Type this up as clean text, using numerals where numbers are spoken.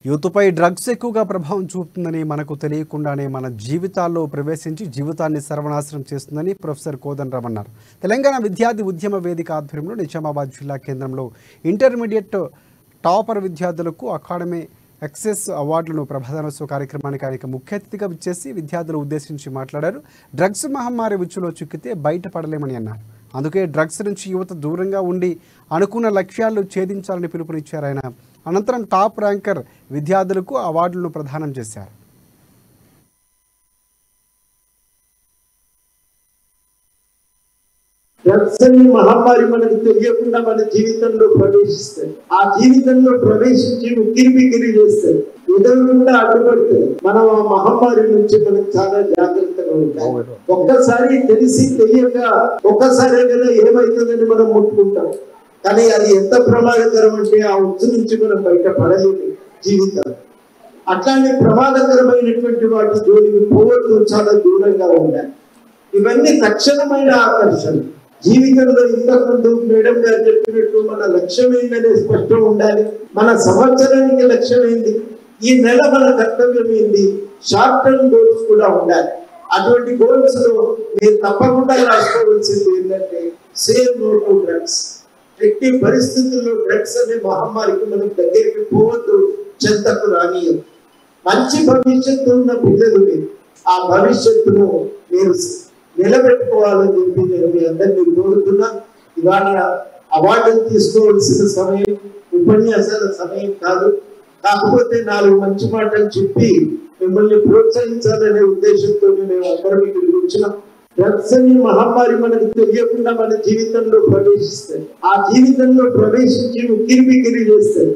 యూత్పై drugs ఎక్కువగా ప్రభావం చూపుతుందని మనకు తెలియకుండానే మన జీవితాల్లో ప్రవేశించి జీవితాన్ని సర్వనాశనం చేస్తుందని ప్రొఫెసర్ కోదండరామ్ అన్నారు. తెలంగాణ విద్యార్థి ఉద్యమ వేదిక ఆధ్వర్యంలో నిజామాబాద్ జిల్లా కేంద్రంలో ఇంటర్మీడియట్ టాపర్ విద్యార్థులకు అకాడమీ ఎక్సెస్ అవార్డులను ప్రధానోత్సవ కార్యక్రమానికి ఆయన ముఖ్య అతిథిగా విచ్చేసి విద్యార్థులు ఉద్దేశించి మాట్లాడారు. డ్రగ్స్ మహమ్మారి ఉచ్చులో చిక్కితే బయటపడలేమని అన్నారు. అందుకే డ్రగ్స్ నుంచి యువత దూరంగా ఉండి అనుకున్న లక్ష్యాలు ఛేదించాలని పిలుపునిచ్చారు ఆయన. అనంతరం టాప్ ర్యాంకర్ విద్యార్థులకు అవార్డులను ప్రదానం చేశారు. డ్రగ్స్ అనే మహమ్మారి మనకు తెలియకుండా మన జీవితంలో ప్రవేశిస్తాయి. ఆ జీవితంలో ప్రవేశించి ఉక్కిరిబిక్కిరి చేస్తాయి, ఎదురుకుండా అడ్డుపడతాయి. మనం ఆ మహమ్మారి నుంచి మనం చాలా జాగ్రత్తగా ఉంటాం. ఒక్కసారి తెలిసి తెలియక ఒక్కసారి కదా ఏమైతుందని మనం ముట్టుకుంటాం. కానీ అది ఎంత ప్రమాదకరం అంటే ఆ ఉచ్చు నుంచి మనం బయటపడలేము జీవితాలు. అట్లాంటి ప్రమాదకరమైనటువంటి వాటి జోలికి పోవద్దు, చాలా దూరంగా ఉండాలి. ఇవన్నీ తక్షణమైన ఆకర్షణ. జీవితంలో ఇంతకుముందు మేడం గారు చెప్పినట్టు మన లక్ష్యం ఏంటనే స్పష్టం ఉండాలి. మన సంవత్సరానికి లక్ష్యం ఏంది, ఈ నెల మన కర్తవ్యం ఏంది, షార్ట్ టర్మ్ గోల్స్ కూడా ఉండాలి. అటువంటి గోల్స్ లో మీరు తప్పకుండా రాసుకోవాల్సింది ఏంటంటే సేవ్ నో టు డ్రగ్స్. ఎట్టి పరిస్థితుల్లో డ్రగ్స్ అనే మహమ్మారికి మనం దగ్గరికి పోవద్దు, చెంతకు రానియం. మంచి భవిష్యత్తు ఉన్న పిల్లలు ఆ భవిష్యత్తును మీరు నిలబెట్టుకోవాలని చెప్పి నేను మీ అందరినీ కోరుతున్నా. ఇవాళ అవార్డులు తీసుకోవాల్సిన సమయం, ఉపన్యాసాల సమయం కాదు. కాకపోతే 4 మంచి మాటలు చెప్పి మిమ్మల్ని ప్రోత్సహించాలనే ఉద్దేశంతో మేము అందరం ఇక్కడికి వచ్చినాం. డ్రగ్స్ అనే మహమ్మారి మనకు తెలియకుండా మన జీవితంలో ప్రవేశిస్తాయి. ఆ జీవితంలో ప్రవేశించి ఉక్కిరిబిక్కిరి చేస్తాయి.